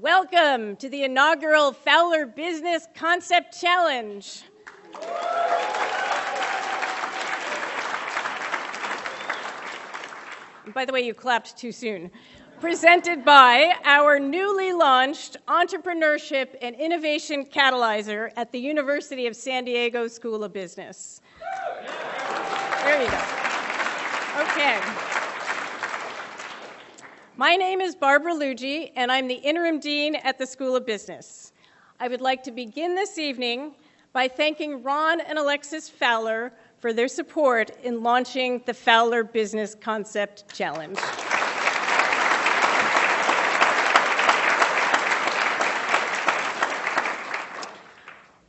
Welcome to the inaugural Fowler Business Concept Challenge. By the way, you clapped too soon. Presented by our newly launched Entrepreneurship and Innovation Catalyzer at the University of San Diego School of Business. There you go. Okay. My name is Barbara Luigi, and I'm the Interim Dean at the School of Business. I would like to begin this evening by thanking Ron and Alexis Fowler for their support in launching the Fowler Business Concept Challenge.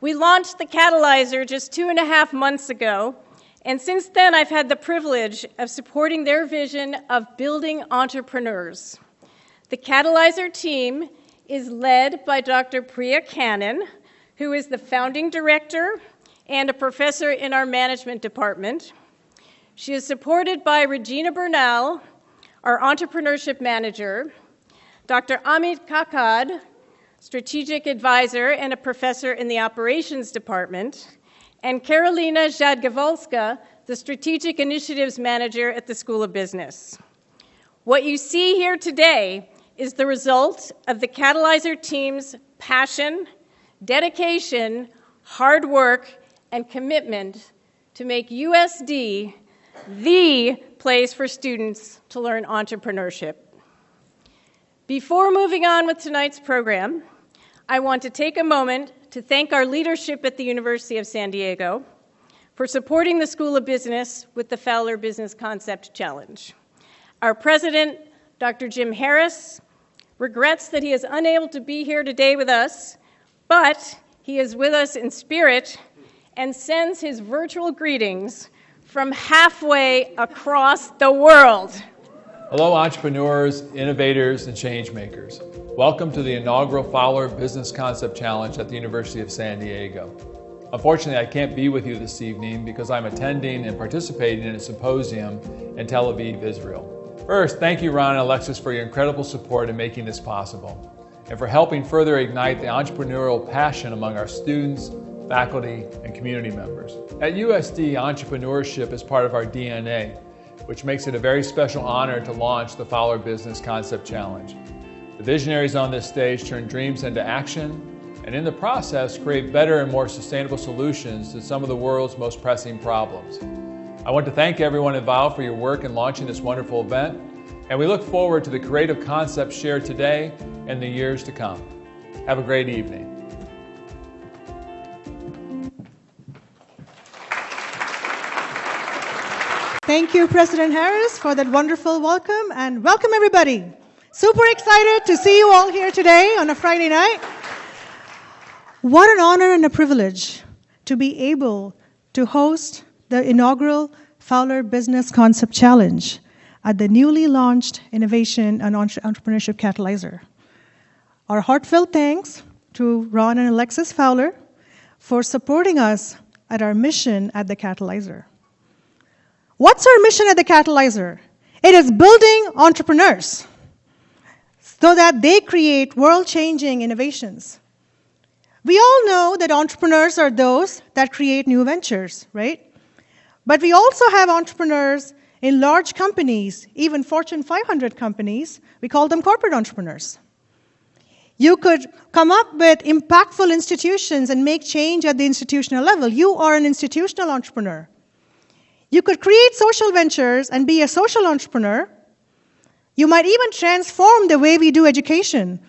We launched the Catalyzer just 2.5 months ago, and since then I've had the privilege of supporting their vision of building entrepreneurs. The Catalyzer team is led by Dr. Priya Kannan, who is the founding director and a professor in our management department. She is supported by Regina Bernal, our entrepreneurship manager, Dr. Amit Kakad, strategic advisor and a professor in the operations department, and Karolina Jadgawalska, the strategic initiatives manager at the School of Business. What you see here today is the result of the Catalyzer team's passion, dedication, hard work, and commitment to make USD the place for students to learn entrepreneurship. Before moving on with tonight's program, I want to take a moment to thank our leadership at the University of San Diego for supporting the School of Business with the Fowler Business Concept Challenge. Our president, Dr. Jim Harris, regrets that he is unable to be here today with us, but he is with us in spirit and sends his virtual greetings from halfway across the world. Hello, entrepreneurs, innovators, and change makers. Welcome to the inaugural Fowler Business Concept Challenge at the University of San Diego. Unfortunately, I can't be with you this evening because I'm attending and participating in a symposium in Tel Aviv, Israel. First, thank you, Ron and Alexis, for your incredible support in making this possible, and for helping further ignite the entrepreneurial passion among our students, faculty, and community members. At USD, entrepreneurship is part of our DNA, which makes it a very special honor to launch the Fowler Business Concept Challenge. The visionaries on this stage turn dreams into action, and in the process, create better and more sustainable solutions to some of the world's most pressing problems. I want to thank everyone involved for your work in launching this wonderful event, and we look forward to the creative concepts shared today and the years to come. Have a great evening. Thank you, President Harris, for that wonderful welcome, and welcome everybody. Super excited to see you all here today on a Friday night. What an honor and a privilege to be able to host the inaugural Fowler Business Concept Challenge at the newly launched Innovation and Entrepreneurship Catalyzer. Our heartfelt thanks to Ron and Alexis Fowler for supporting us at our mission at the Catalyzer. What's our mission at the Catalyzer? It is building entrepreneurs so that they create world-changing innovations. We all know that entrepreneurs are those that create new ventures, right? But we also have entrepreneurs in large companies, even Fortune 500 companies. We call them corporate entrepreneurs. You could come up with impactful institutions and make change at the institutional level. You are an institutional entrepreneur. You could create social ventures and be a social entrepreneur. You might even transform the way we do education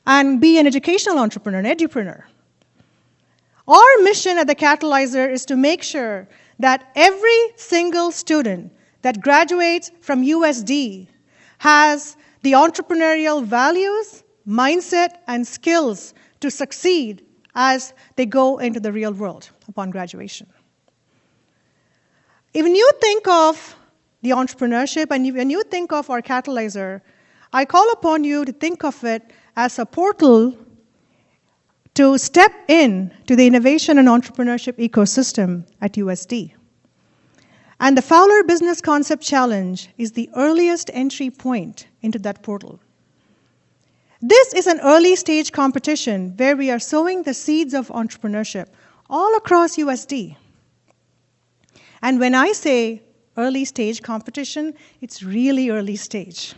and be an educational entrepreneur, an edupreneur. Our mission at the Catalyzer is to make sure that every single student that graduates from USD has the entrepreneurial values, mindset, and skills to succeed as they go into the real world upon graduation. When you think of the entrepreneurship and when you think of our Catalyzer, I call upon you to think of it as a portal to step in to the innovation and entrepreneurship ecosystem at USD. And the Fowler Business Concept Challenge is the earliest entry point into that portal. This is an early stage competition where we are sowing the seeds of entrepreneurship all across USD. And when I say early stage competition, it's really early stage.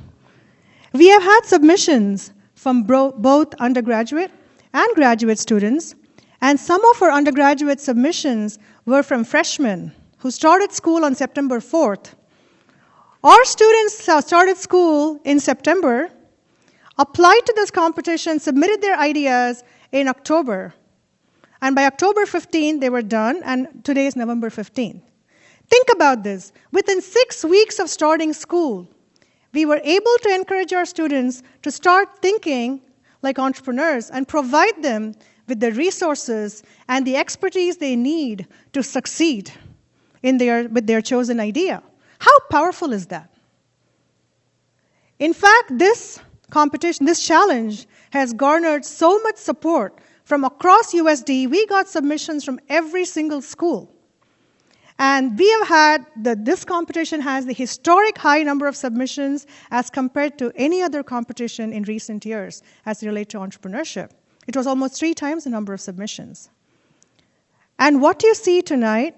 We have had submissions from both undergraduate and graduate students, and some of our undergraduate submissions were from freshmen who started school on September 4th. Our students started school in September, applied to this competition, submitted their ideas in October, and by October 15th, they were done, and today is November 15th. Think about this. Within 6 weeks of starting school, we were able to encourage our students to start thinking like entrepreneurs and provide them with the resources and the expertise they need to succeed with their chosen idea. How powerful is that? In fact, this competition, this challenge, has garnered so much support from across USD. We got submissions from every single school. And we have had, this competition has the historic high number of submissions as compared to any other competition in recent years as it relates to entrepreneurship. It was almost 3 times the number of submissions. And what you see tonight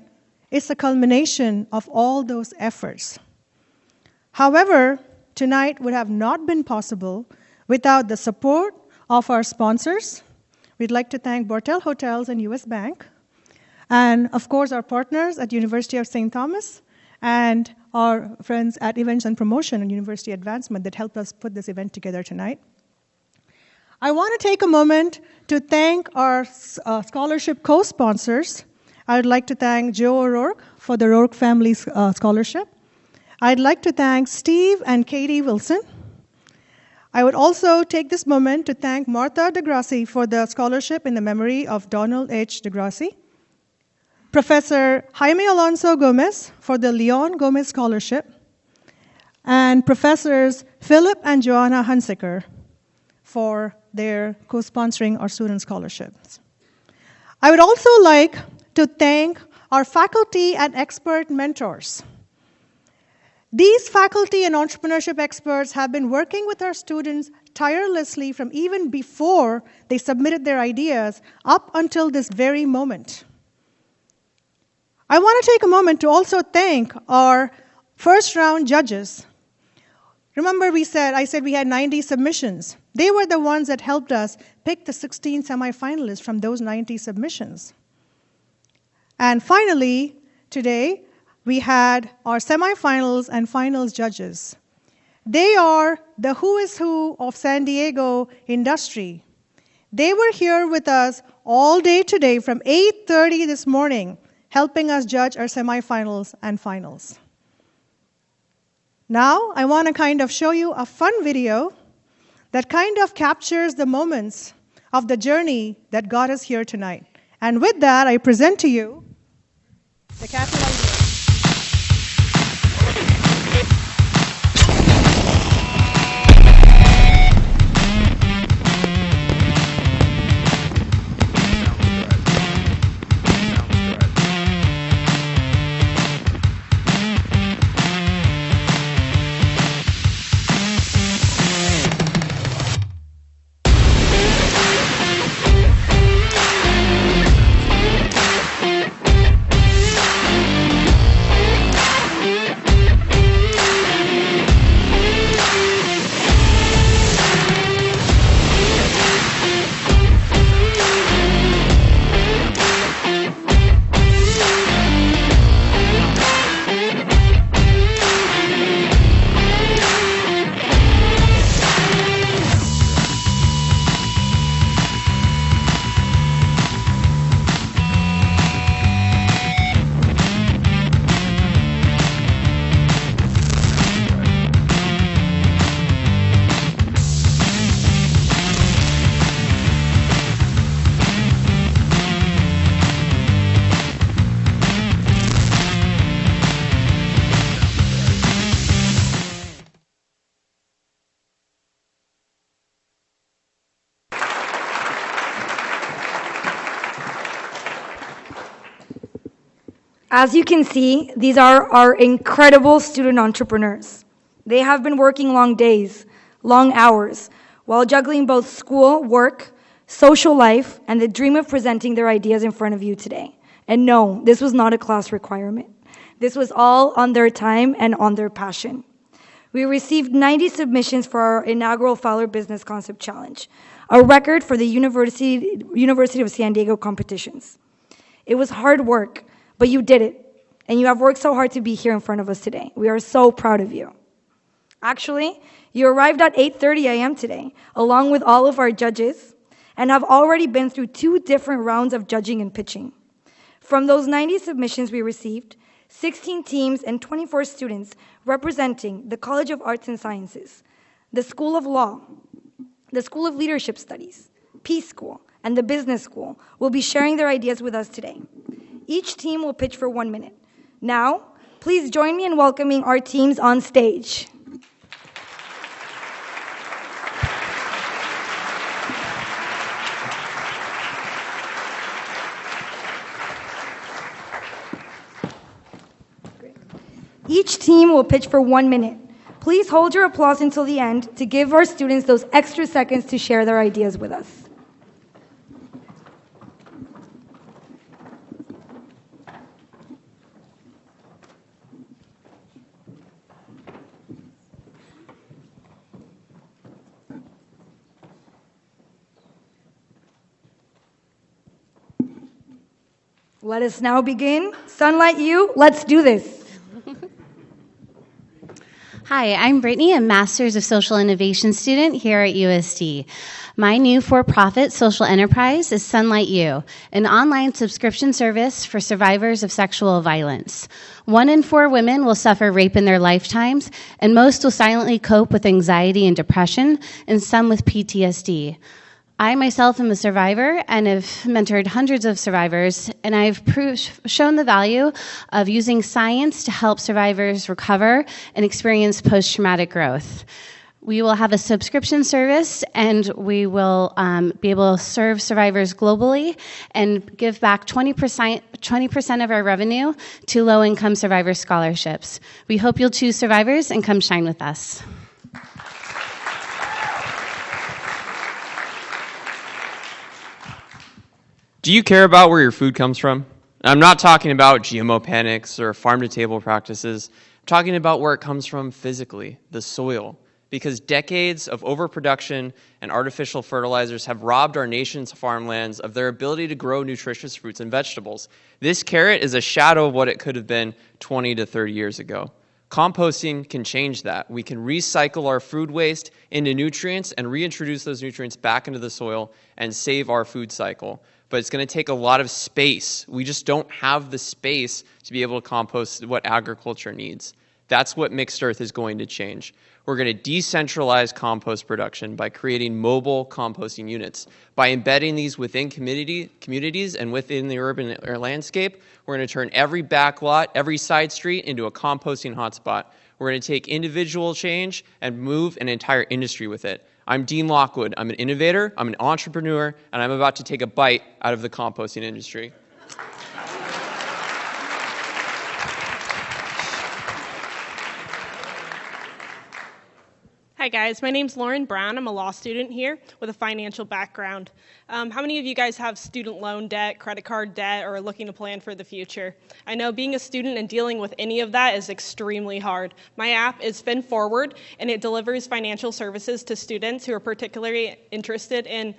is the culmination of all those efforts. However, tonight would have not been possible without the support of our sponsors. We'd like to thank Bortel Hotels and US Bank, and of course our partners at University of St. Thomas, and our friends at Events and Promotion and University Advancement that helped us put this event together tonight. I want to take a moment to thank our scholarship co-sponsors. I would like to thank Joe O'Rourke for the Rourke Family Scholarship. I'd like to thank Steve and Katie Wilson. I would also take this moment to thank Martha DeGrassi for the scholarship in the memory of Donald H. DeGrassi, Professor Jaime Alonso Gomez for the Leon Gomez Scholarship, and Professors Philip and Joanna Hunsaker for their co-sponsoring our student scholarships. I would also like to thank our faculty and expert mentors. These faculty and entrepreneurship experts have been working with our students tirelessly from even before they submitted their ideas up until this very moment. I want to take a moment to also thank our first-round judges. Remember I said we had 90 submissions. They were the ones that helped us pick the 16 semifinalists from those 90 submissions. And finally, today, we had our semifinals and finals judges. They are the who is who of San Diego industry. They were here with us all day today from 8:30 this morning, helping us judge our semifinals and finals. Now, I want to kind of show you a fun video that kind of captures the moments of the journey that got us here tonight. And with that, I present to you the capital idea. As you can see, these are our incredible student entrepreneurs. They have been working long days, long hours, while juggling both school, work, social life, and the dream of presenting their ideas in front of you today. And no, this was not a class requirement. This was all on their time and on their passion. We received 90 submissions for our inaugural Fowler Business Concept Challenge, a record for the University of San Diego competitions. It was hard work, but you did it. And you have worked so hard to be here in front of us today. We are so proud of you. Actually, you arrived at 8:30 a.m. today, along with all of our judges, and have already been through 2 different rounds of judging and pitching. From those 90 submissions we received, 16 teams and 24 students representing the College of Arts and Sciences, the School of Law, the School of Leadership Studies, Peace School, and the Business School will be sharing their ideas with us today. Each team will pitch for 1 minute. Now, please join me in welcoming our teams on stage. Each team will pitch for 1 minute. Please hold your applause until the end to give our students those extra seconds to share their ideas with us. Let us now begin. Sunlight U, let's do this. Hi, I'm Brittany, a Master's of Social Innovation student here at USD. My new for-profit social enterprise is Sunlight U, an online subscription service for survivors of sexual violence. 1 in 4 women will suffer rape in their lifetimes, and most will silently cope with anxiety and depression, and some with PTSD. I myself am a survivor and have mentored hundreds of survivors, and I've shown the value of using science to help survivors recover and experience post-traumatic growth. We will have a subscription service, and we will be able to serve survivors globally and give back 20% of our revenue to low-income survivor scholarships. We hope you'll choose survivors and come shine with us. Do you care about where your food comes from? I'm not talking about GMO panics or farm-to-table practices. I'm talking about where it comes from physically, the soil. Because decades of overproduction and artificial fertilizers have robbed our nation's farmlands of their ability to grow nutritious fruits and vegetables. This carrot is a shadow of what it could have been 20 to 30 years ago. Composting can change that. We can recycle our food waste into nutrients and reintroduce those nutrients back into the soil and save our food cycle. But it's going to take a lot of space. We just don't have the space to be able to compost what agriculture needs. That's what Mixed Earth is going to change. We're going to decentralize compost production by creating mobile composting units. By embedding these within communities and within the urban landscape, we're going to turn every backlot, every side street into a composting hotspot. We're going to take individual change and move an entire industry with it. I'm Dean Lockwood. I'm an innovator, I'm an entrepreneur, and I'm about to take a bite out of the composting industry. Hi guys, my name's Lauren Brown. I'm a law student here with a financial background. How many of you guys have student loan debt, credit card debt, or are looking to plan for the future? I know being a student and dealing with any of that is extremely hard. My app is Fin Forward, and it delivers financial services to students who are particularly interested in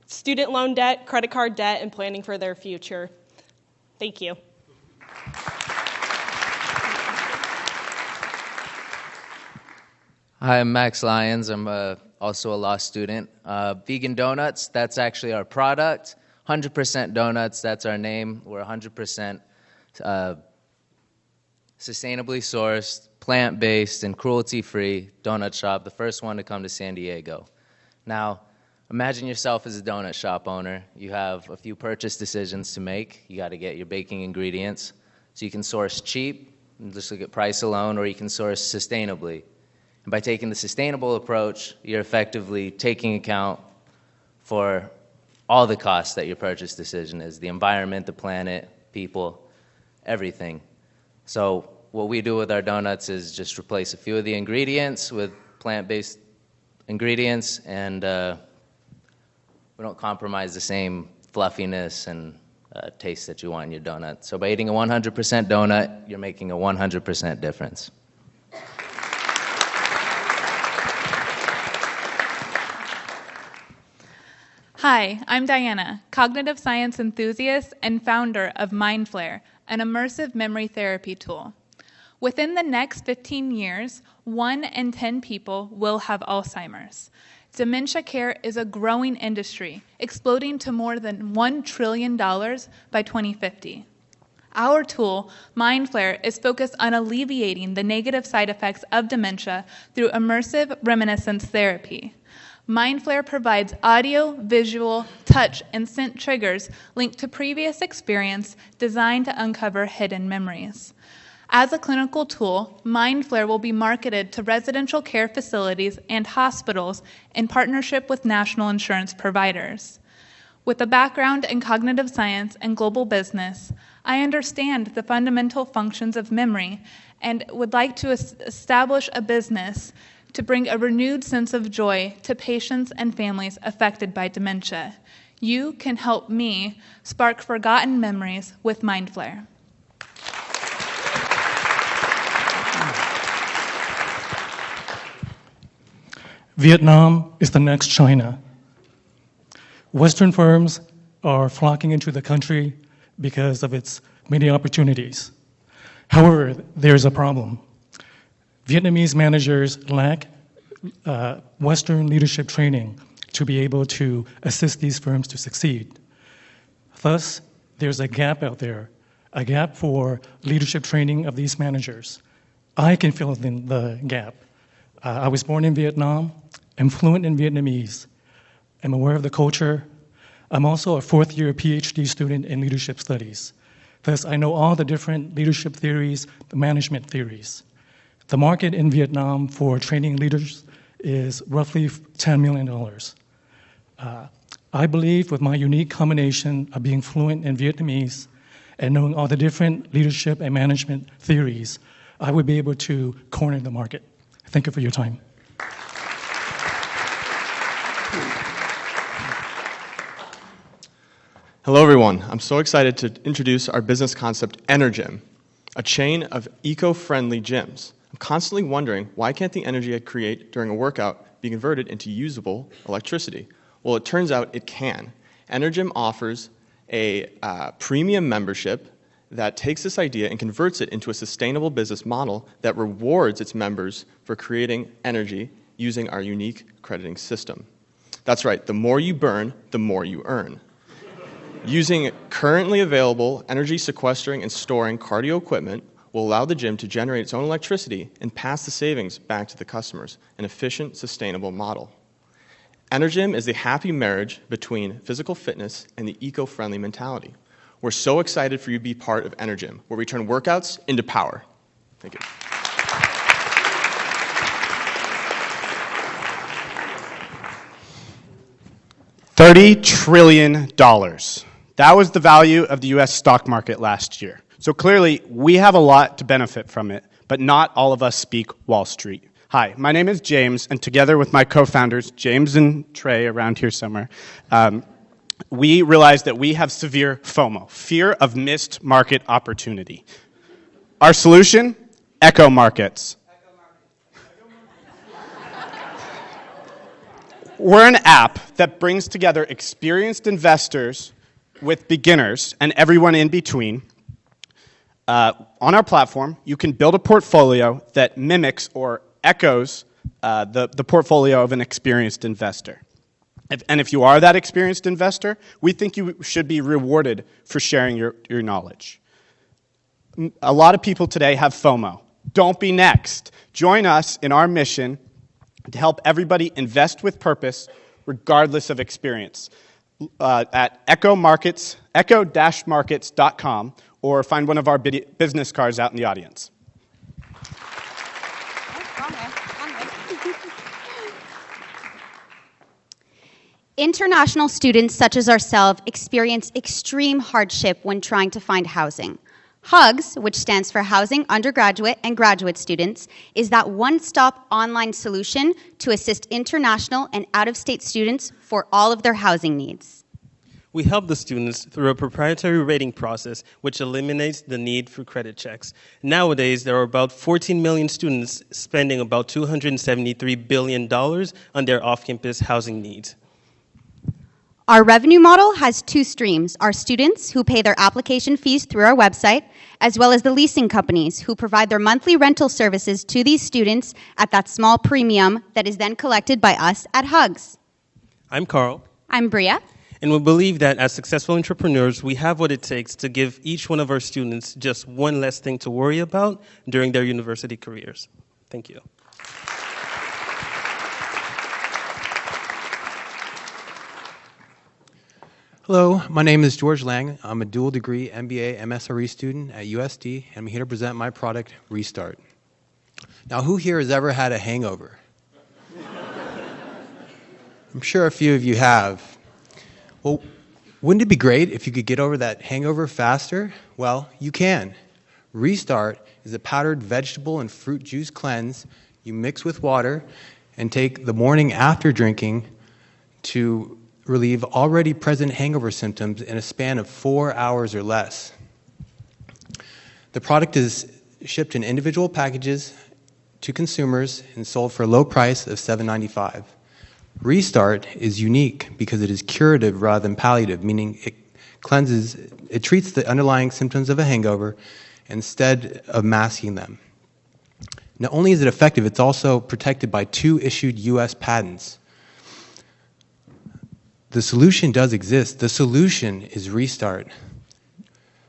student loan debt, credit card debt, and planning for their future. Thank you. Hi, I'm Max Lyons. I'm also a law student. Vegan Donuts, that's actually our product. 100% Donuts, that's our name. We're 100% sustainably sourced, plant-based, and cruelty-free donut shop, the first one to come to San Diego. Now, imagine yourself as a donut shop owner. You have a few purchase decisions to make. You got to get your baking ingredients. So you can source cheap, and just look at price alone, or you can source sustainably. And by taking the sustainable approach, you're effectively taking account for all the costs that your purchase decision is, the environment, the planet, people, everything. So what we do with our donuts is just replace a few of the ingredients with plant-based ingredients, and we don't compromise the same fluffiness and taste that you want in your donut. So by eating a 100% donut, you're making a 100% difference. Hi, I'm Diana, cognitive science enthusiast and founder of MindFlare, an immersive memory therapy tool. Within the next 15 years, 1 in 10 people will have Alzheimer's. Dementia care is a growing industry, exploding to more than $1 trillion by 2050. Our tool, MindFlare, is focused on alleviating the negative side effects of dementia through immersive reminiscence therapy. MindFlare provides audio, visual, touch, and scent triggers linked to previous experience designed to uncover hidden memories. As a clinical tool, MindFlare will be marketed to residential care facilities and hospitals in partnership with national insurance providers. With a background in cognitive science and global business, I understand the fundamental functions of memory and would like to establish a business to bring a renewed sense of joy to patients and families affected by dementia. You can help me spark forgotten memories with MindFlare. Vietnam is the next China. Western firms are flocking into the country because of its many opportunities. However, there's a problem. Vietnamese managers lack Western leadership training to be able to assist these firms to succeed. Thus, there's a gap out there, a gap for leadership training of these managers. I can fill in the gap. I was born in Vietnam. I'm fluent in Vietnamese. I'm aware of the culture. I'm also a fourth-year PhD student in leadership studies. Thus, I know all the different leadership theories, the management theories. The market in Vietnam for training leaders is roughly $10 million. I believe with my unique combination of being fluent in Vietnamese and knowing all the different leadership and management theories, I would be able to corner the market. Thank you for your time. Hello, everyone. I'm so excited to introduce our business concept, Energym, a chain of eco-friendly gyms. I'm constantly wondering, why can't the energy I create during a workout be converted into usable electricity? Well, it turns out it can. Energym offers a premium membership that takes this idea and converts it into a sustainable business model that rewards its members for creating energy using our unique crediting system. That's right, the more you burn, the more you earn. Using currently available energy sequestering and storing cardio equipment will allow the gym to generate its own electricity and pass the savings back to the customers, an efficient, sustainable model. Energym is the happy marriage between physical fitness and the eco-friendly mentality. We're so excited for you to be part of Energym, where we turn workouts into power. Thank you. $30 trillion. That was the value of the U.S. stock market last year. So clearly, we have a lot to benefit from it, but not all of us speak Wall Street. Hi, my name is James, and together with my co-founders, James and Trey, around here somewhere, we realized that we have severe FOMO, fear of missed market opportunity. Our solution? Echo markets. We're an app that brings together experienced investors with beginners and everyone in between. On our platform, you can build a portfolio that mimics or echoes the portfolio of an experienced investor. If you are that experienced investor, we think you should be rewarded for sharing your knowledge. A lot of people today have FOMO. Don't be next. Join us in our mission to help everybody invest with purpose, regardless of experience, at echo-markets.com, or find one of our business cards out in the audience. International students such as ourselves experience extreme hardship when trying to find housing. HUGS, which stands for Housing Undergraduate and Graduate Students, is that one-stop online solution to assist international and out-of-state students for all of their housing needs. We help the students through a proprietary rating process which eliminates the need for credit checks. Nowadays, there are about 14 million students spending about $273 billion on their off-campus housing needs. Our revenue model has two streams: our students who pay their application fees through our website, as well as the leasing companies who provide their monthly rental services to these students at that small premium that is then collected by us at HUGS. I'm Carl. I'm Bria. And we believe that as successful entrepreneurs, we have what it takes to give each one of our students just one less thing to worry about during their university careers. Thank you. Hello, my name is George Lang. I'm a dual degree MBA MSRE student at USD, and I'm here to present my product, Restart. Now, who here has ever had a hangover? I'm sure a few of you have. Well, wouldn't it be great if you could get over that hangover faster? Well, you can. Restart is a powdered vegetable and fruit juice cleanse you mix with water and take the morning after drinking to relieve already present hangover symptoms in a span of 4 hours or less. The product is shipped in individual packages to consumers and sold for a low price of $7.95. Restart is unique because it is curative rather than palliative, meaning it treats the underlying symptoms of a hangover instead of masking them. Not only is it effective, it's also protected by 2 issued U.S. patents. The solution does exist. The solution is Restart.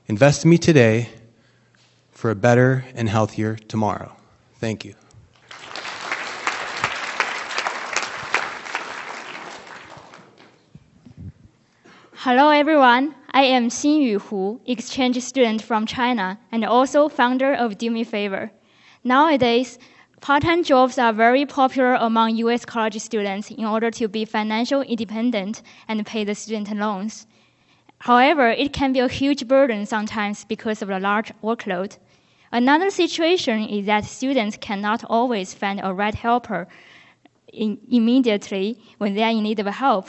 Invest in me today for a better and healthier tomorrow. Thank you. Hello everyone, I am Xinyu Hu, exchange student from China and also founder of Do Me Favor. Nowadays, part-time jobs are very popular among US college students in order to be financially independent and pay the student loans. However, it can be a huge burden sometimes because of the large workload. Another situation is that students cannot always find a right helper immediately when they are in need of help.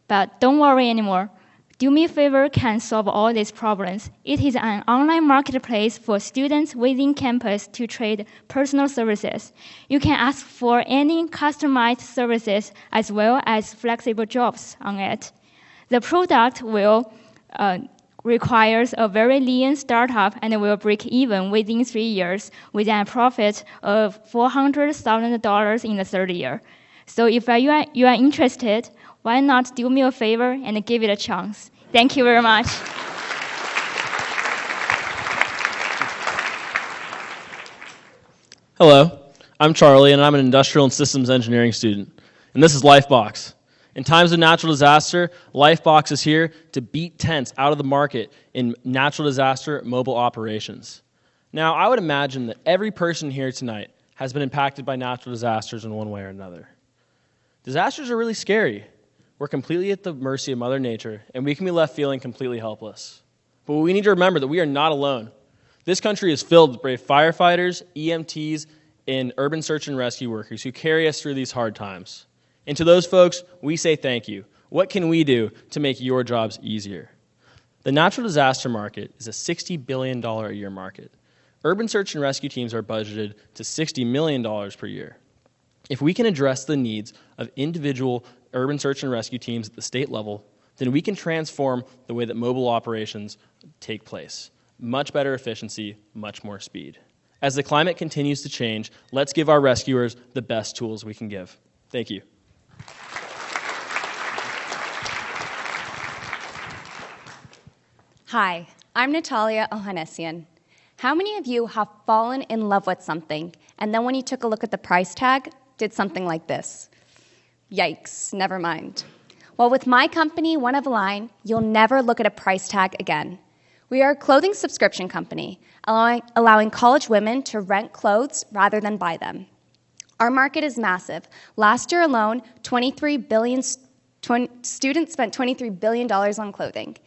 But don't worry anymore. Do Me Favor can solve all these problems. It is an online marketplace for students within campus to trade personal services. You can ask for any customized services as well as flexible jobs on it. The product will requires a very lean startup and will break even within 3 years with a profit of $400,000 in the third year. So if you are interested, why not do me a favor and give it a chance? Thank you very much. Hello, I'm Charlie, and I'm an industrial and systems engineering student. And this is Lifebox. In times of natural disaster, Lifebox is here to beat tents out of the market in natural disaster mobile operations. Now, I would imagine that every person here tonight has been impacted by natural disasters in one way or another. Disasters are really scary. We're completely at the mercy of Mother Nature, and we can be left feeling completely helpless. But we need to remember that we are not alone. This country is filled with brave firefighters, EMTs, and urban search and rescue workers who carry us through these hard times. And to those folks, we say thank you. What can we do to make your jobs easier? The natural disaster market is a $60 billion a year market. Urban search and rescue teams are budgeted to $60 million per year. If we can address the needs of individual urban search and rescue teams at the state level, then we can transform the way that mobile operations take place. Much better efficiency, much more speed. As the climate continues to change, let's give our rescuers the best tools we can give. Thank you. Hi, I'm Natalia Ohanessian. How many of you have fallen in love with something, and then when you took a look at the price tag, did something like this? Yikes, never mind. Well, with my company, One of a Line, you'll never look at a price tag again. We are a clothing subscription company, allowing college women to rent clothes rather than buy them. Our market is massive. Last year alone, students spent $23 billion on clothing.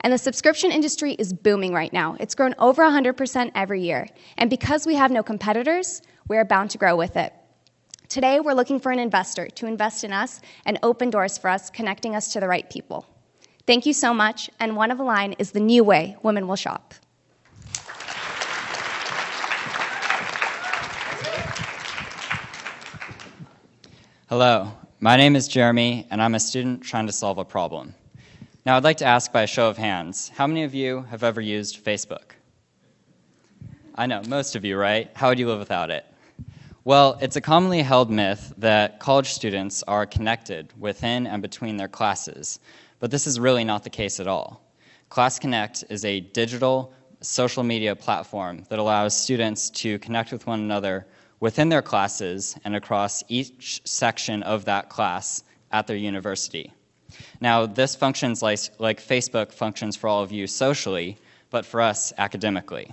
And the subscription industry is booming right now. It's grown over 100% every year. And because we have no competitors, we're bound to grow with it. Today, we're looking for an investor to invest in us and open doors for us, connecting us to the right people. Thank you so much, and one of a line is the new way women will shop. Hello, my name is Jeremy, and I'm a student trying to solve a problem. Now, I'd like to ask by a show of hands, how many of you have ever used Facebook? I know, most of you, right? How would you live without it? Well, it's a commonly held myth that college students are connected within and between their classes, but this is really not the case at all. Class Connect is a digital social media platform that allows students to connect with one another within their classes and across each section of that class at their university. Now, this functions like Facebook functions for all of you socially, but for us academically.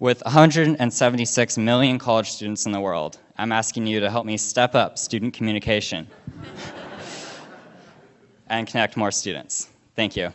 With 176 million college students in the world, I'm asking you to help me step up student communication and connect more students. Thank you.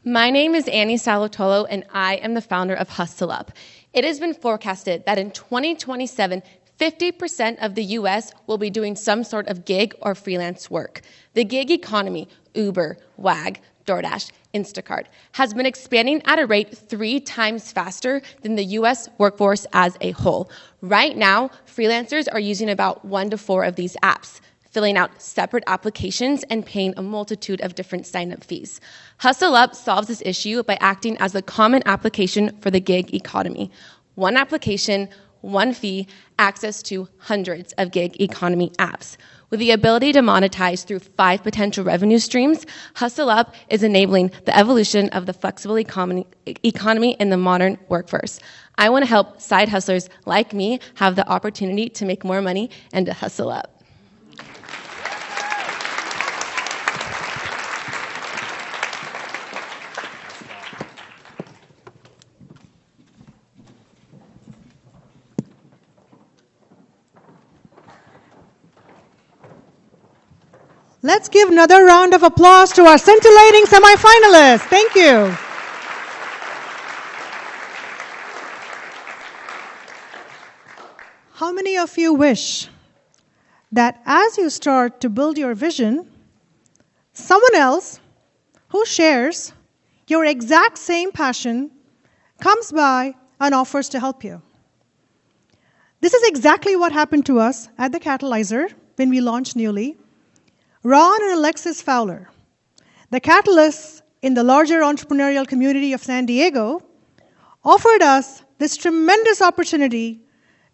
My name is Annie Salotolo, and I am the founder of Hustle Up. It has been forecasted that in 2027, 50% of the U.S. will be doing some sort of gig or freelance work. The gig economy, Uber, Wag, DoorDash, Instacart, has been expanding at a rate 3 times faster than the U.S. workforce as a whole. Right now, freelancers are using about 1 to 4 of these apps, filling out separate applications and paying a multitude of different sign-up fees. Hustle Up solves this issue by acting as the common application for the gig economy. One application, one fee, access to hundreds of gig economy apps. With the ability to monetize through 5 potential revenue streams, Hustle Up is enabling the evolution of the flexible economy in the modern workforce. I want to help side hustlers like me have the opportunity to make more money and to hustle up. Let's give another round of applause to our scintillating semifinalists. Thank you. How many of you wish that as you start to build your vision, someone else who shares your exact same passion comes by and offers to help you? This is exactly what happened to us at the Catalyzer when we launched newly. Ron and Alexis Fowler, the catalysts in the larger entrepreneurial community of San Diego, offered us this tremendous opportunity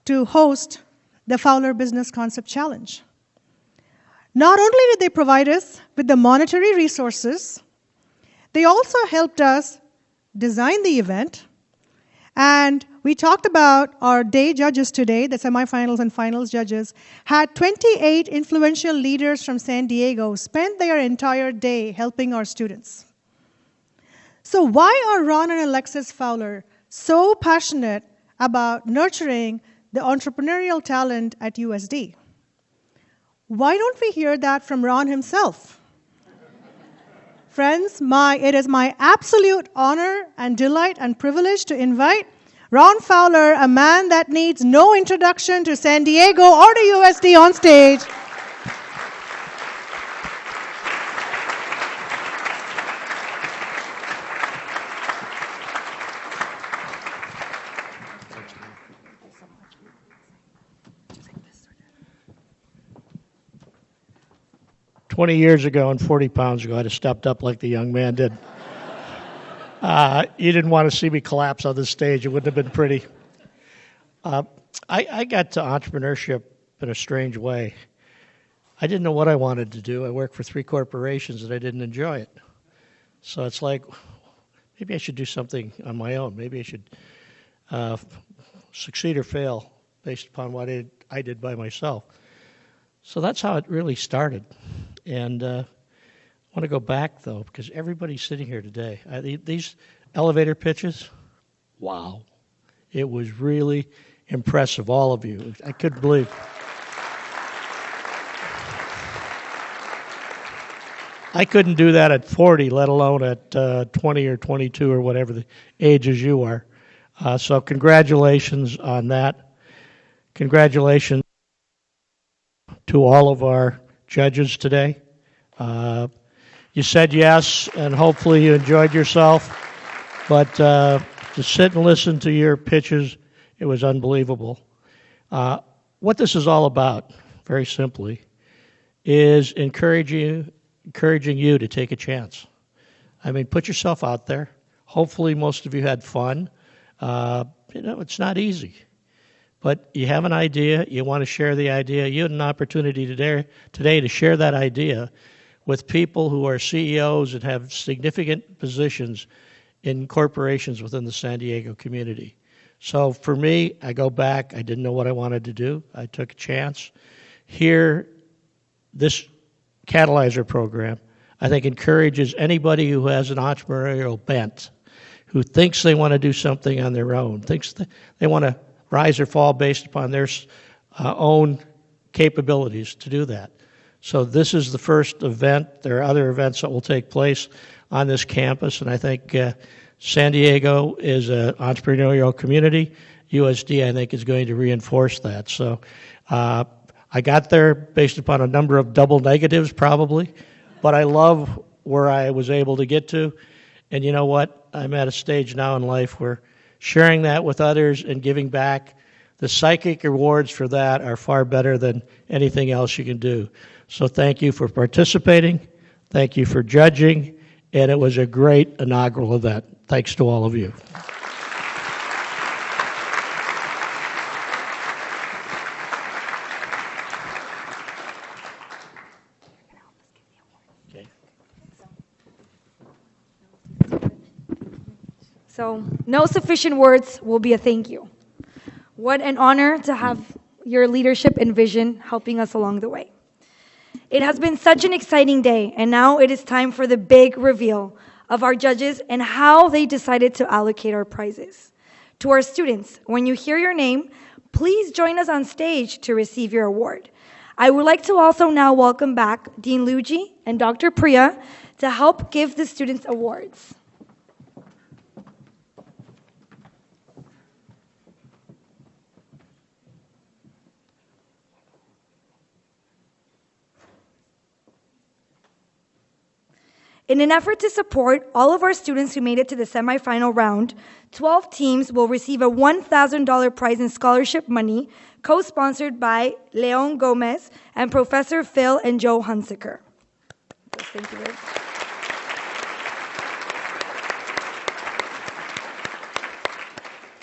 to host the Fowler Business Concept Challenge. Not only did they provide us with the monetary resources, they also helped us design the event. And we talked about our day judges today, the semifinals and finals judges, had 28 influential leaders from San Diego spend their entire day helping our students. So why are Ron and Alexis Fowler so passionate about nurturing the entrepreneurial talent at USD? Why don't we hear that from Ron himself? Friends, it is my absolute honor and delight and privilege to invite Ron Fowler, a man that needs no introduction to San Diego or to USD, on stage. "20 years ago and 40 pounds ago, I'd have stepped up like the young man did. You didn't want to see me collapse on the stage. It wouldn't have been pretty. I got to entrepreneurship in a strange way. I didn't know what I wanted to do. I worked for 3 corporations and I didn't enjoy it. So it's like, maybe I should do something on my own. Maybe I should succeed or fail based upon what I did by myself. So that's how it really started. And I want to go back, though, because everybody's sitting here today. These elevator pitches, wow. It was really impressive, all of you. I couldn't believe. I couldn't do that at 40, let alone at 20 or 22 or whatever the ages you are. So congratulations on that. Congratulations to all of our judges today. You said yes, and hopefully you enjoyed yourself. But to sit and listen to your pitches, it was unbelievable. What this is all about, very simply, is encouraging you to take a chance. I mean, put yourself out there. Hopefully most of you had fun. It's not easy. But you have an idea, you want to share the idea. You had an opportunity today to share that idea with people who are CEOs and have significant positions in corporations within the San Diego community. So for me, I go back, I didn't know what I wanted to do. I took a chance. Here, this Catalyzer program, I think encourages anybody who has an entrepreneurial bent, who thinks they want to do something on their own, thinks they want to rise or fall based upon their own capabilities to do that. So this is the first event. There are other events that will take place on this campus, and I think San Diego is an entrepreneurial community. USD, I think, is going to reinforce that. So I got there based upon a number of double negatives, probably, but I love where I was able to get to. And you know what? I'm at a stage now in life where sharing that with others and giving back, the psychic rewards for that are far better than anything else you can do. So thank you for participating. Thank you for judging. And it was a great inaugural event. Thanks to all of you. So no sufficient words will be a thank you. What an honor to have your leadership and vision helping us along the way. It has been such an exciting day, and now it is time for the big reveal of our judges and how they decided to allocate our prizes. To our students, when you hear your name, please join us on stage to receive your award. I would like to also now welcome back Dean Luigi and Dr. Priya to help give the students awards. In an effort to support all of our students who made it to the semifinal round, 12 teams will receive a $1,000 prize in scholarship money, co-sponsored by Leon Gomez and Professor Phil and Joe Hunsaker. Thank you very much.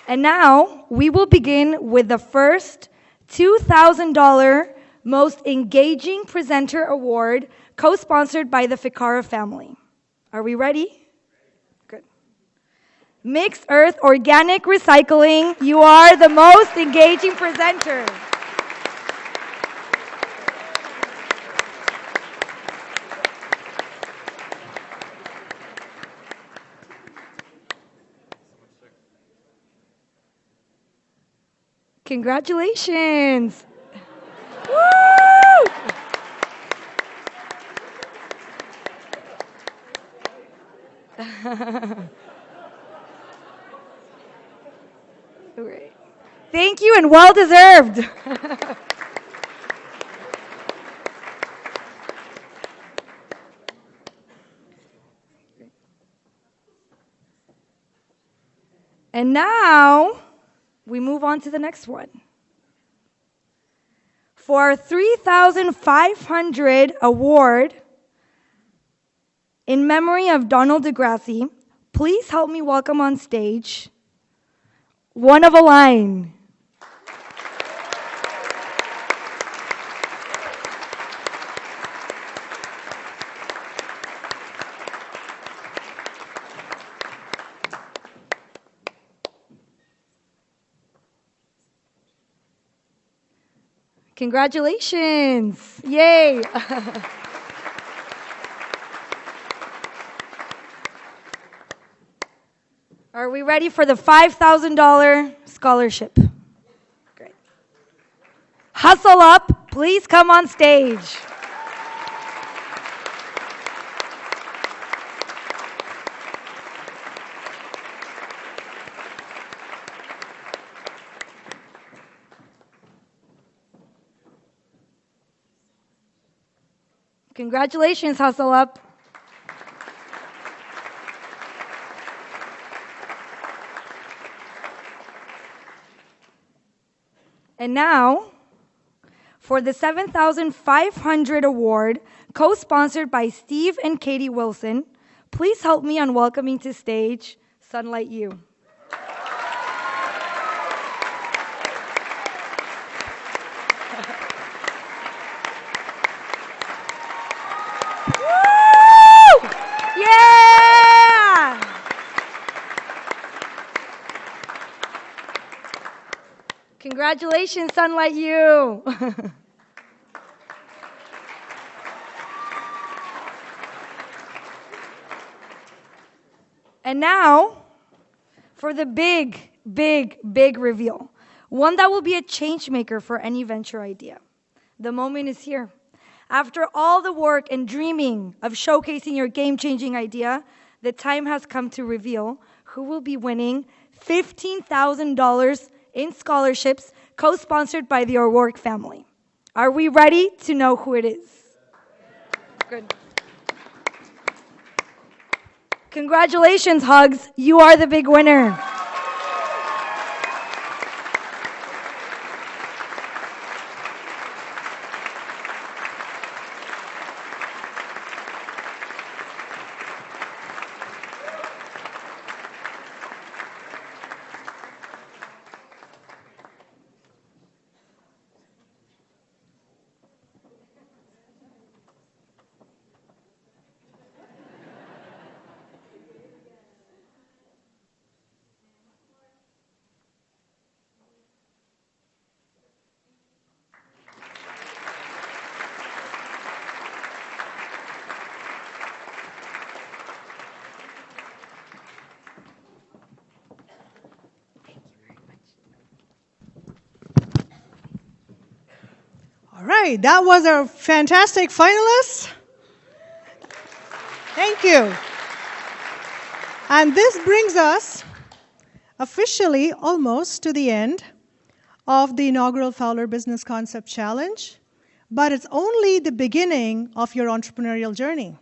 And now we will begin with the first $2,000 Most Engaging Presenter Award, co-sponsored by the Ficara family. Are we ready? Good. Mixed Earth Organic Recycling, you are the most engaging presenter. Congratulations. Woo! Great. Thank you and well deserved. And now we move on to the next one. For our 3,500 award in memory of Donald Degrassi, please help me welcome on stage one of a line. Congratulations. Yay. Are we ready for the $5,000 scholarship? Great. Hustle up. Please come on stage. Congratulations, Hustle Up. And now, for the 7,500 award, co-sponsored by Steve and Katie Wilson, please help me on welcoming to stage Sunlight You. Woo! Yeah! Congratulations, Sunlight You. And now, for the big, big, big reveal. One that will be a change maker for any venture idea. The moment is here. After all the work and dreaming of showcasing your game-changing idea, the time has come to reveal who will be winning $15,000 in scholarships co-sponsored by the O'Rourke family. Are we ready to know who it is? Good. Congratulations, Hugs. You are the big winner. All right, that was our fantastic finalists. Thank you. And this brings us officially almost to the end of the inaugural Fowler Business Concept Challenge, but it's only the beginning of your entrepreneurial journey.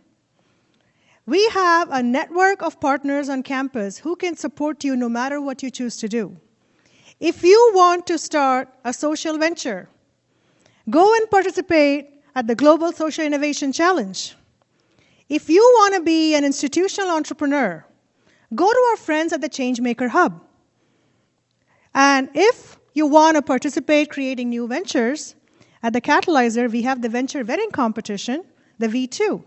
We have a network of partners on campus who can support you no matter what you choose to do. If you want to start a social venture, go and participate at the Global Social Innovation Challenge. If you want to be an institutional entrepreneur, go to our friends at the Changemaker Hub. And if you want to participate creating new ventures, at the Catalyzer, we have the venture vetting competition, the V2.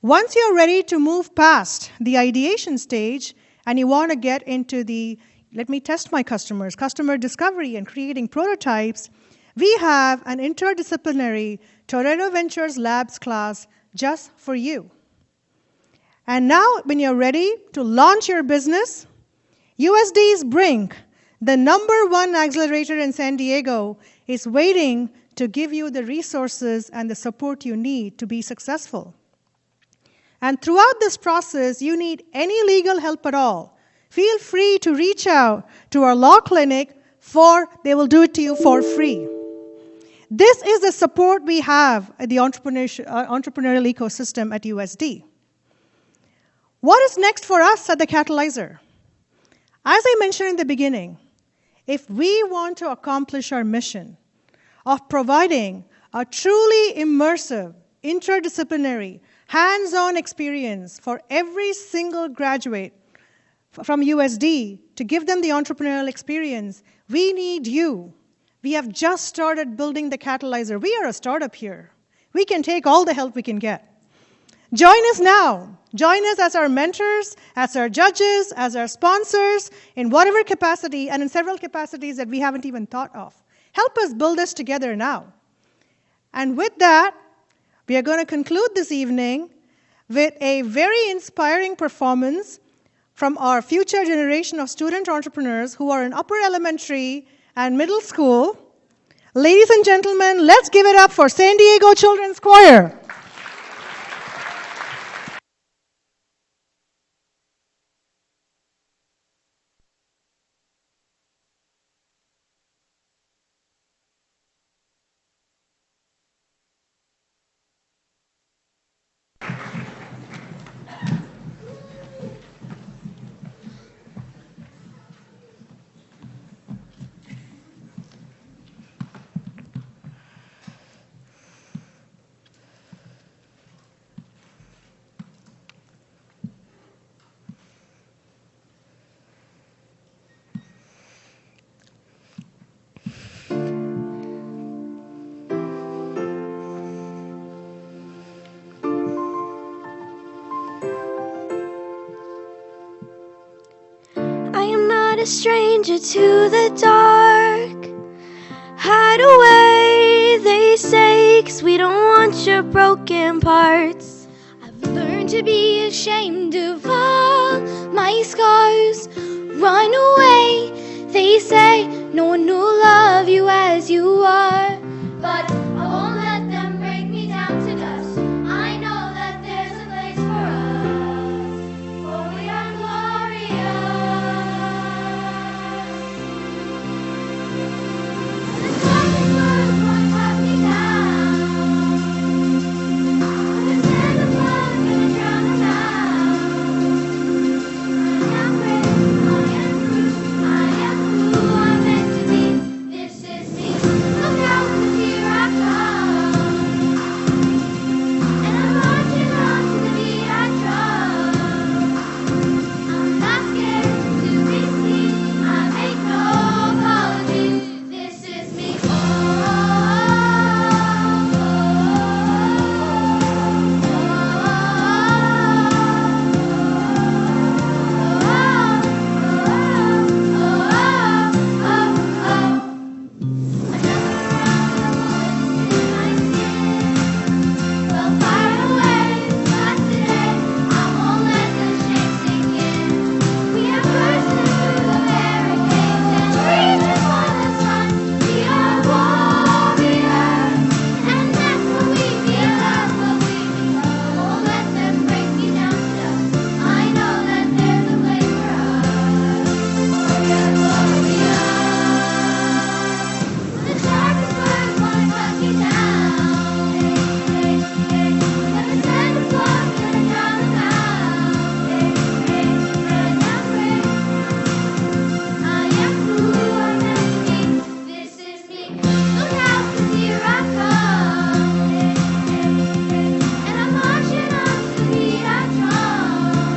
Once you're ready to move past the ideation stage and you want to get into the, let me test my customers, customer discovery and creating prototypes, we have an interdisciplinary Toretto Ventures Labs class just for you. And now, when you're ready to launch your business, USD's Brink, the #1 accelerator in San Diego, is waiting to give you the resources and the support you need to be successful. And throughout this process, you need any legal help at all, feel free to reach out to our law clinic, for they will do it to you for free. This is the support we have at the entrepreneurial ecosystem at USD. What is next for us at the Catalyzer? As I mentioned in the beginning, if we want to accomplish our mission of providing a truly immersive, interdisciplinary, hands-on experience for every single graduate from USD to give them the entrepreneurial experience, we need you. We have just started building the Catalyzer. We are a startup here. We can take all the help we can get. Join us now. Join us as our mentors, as our judges, as our sponsors, in whatever capacity, and in several capacities that we haven't even thought of. Help us build this together now. And with that, we are going to conclude this evening with a very inspiring performance from our future generation of student entrepreneurs who are in upper elementary and middle school. Ladies and gentlemen, let's give it up for San Diego Children's Choir. a stranger to the dark. Hide away, they say, 'cause we don't want your broken parts. I've learned to be ashamed of all my scars. Run away, they say, no one will love you as you are. But I won't let them break me down to dust. I know that there's a place for us, for we are glorious. The darkest words won't cut me down. The sand of love gonna drown them out. I am brave, I am true, I am who I'm meant to be. This is me. Look out, 'cause here I come. And I'm marching on to the beat I drum. I'm not scared to be seen. I make no apologies. This is me. Well, fire away, not today. I won't let the shame sink in. We have burst through the barricades and reached for the sun. We are warriors, and that's what we feel. That's what we become. I won't let them break me down to dust. I know that there's a place for us. We are glorious. The sharpest words wanna cut me down. And the sand of love gonna drown them out. And I'm brave. I am who I'm meant to be. This is me. Look out, 'cause here I come. And I'm marching on to the beat I drum.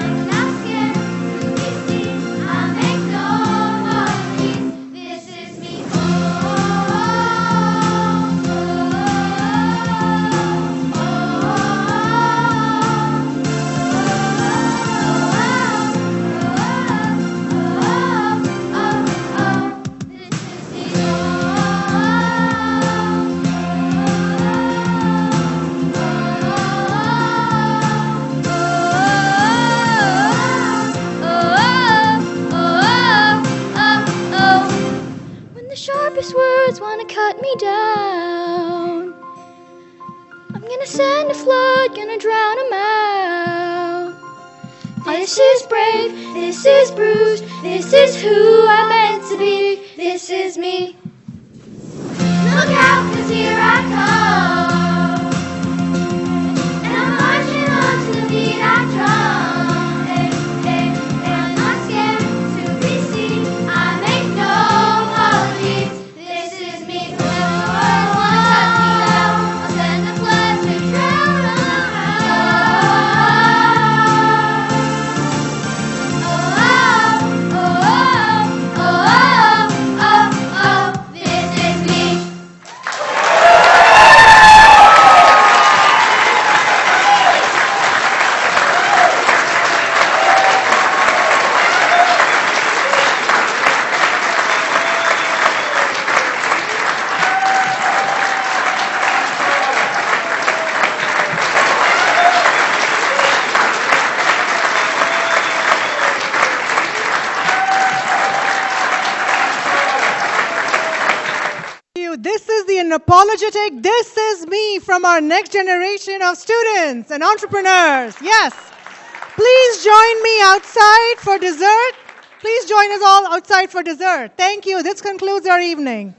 I'm not scared to be seen. I make no apologies. This is me. When the sharpest words wanna cut me down, I'm gonna send a flood, gonna drown them out. This is brave, this is bruised, this is who I'm meant to be. This is me. Look out, 'cause here I come. And I'm marching on to the beat I drum. And I'm not scared to be seen. I make no apologies. This is me. Whoever wanna cut me down, I'll send a flood to drown them out. This is me. This is the unapologetic, this is me from our next generation of students and entrepreneurs. Yes. Please join me outside for dessert. Please join us all outside for dessert. Thank you. This concludes our evening.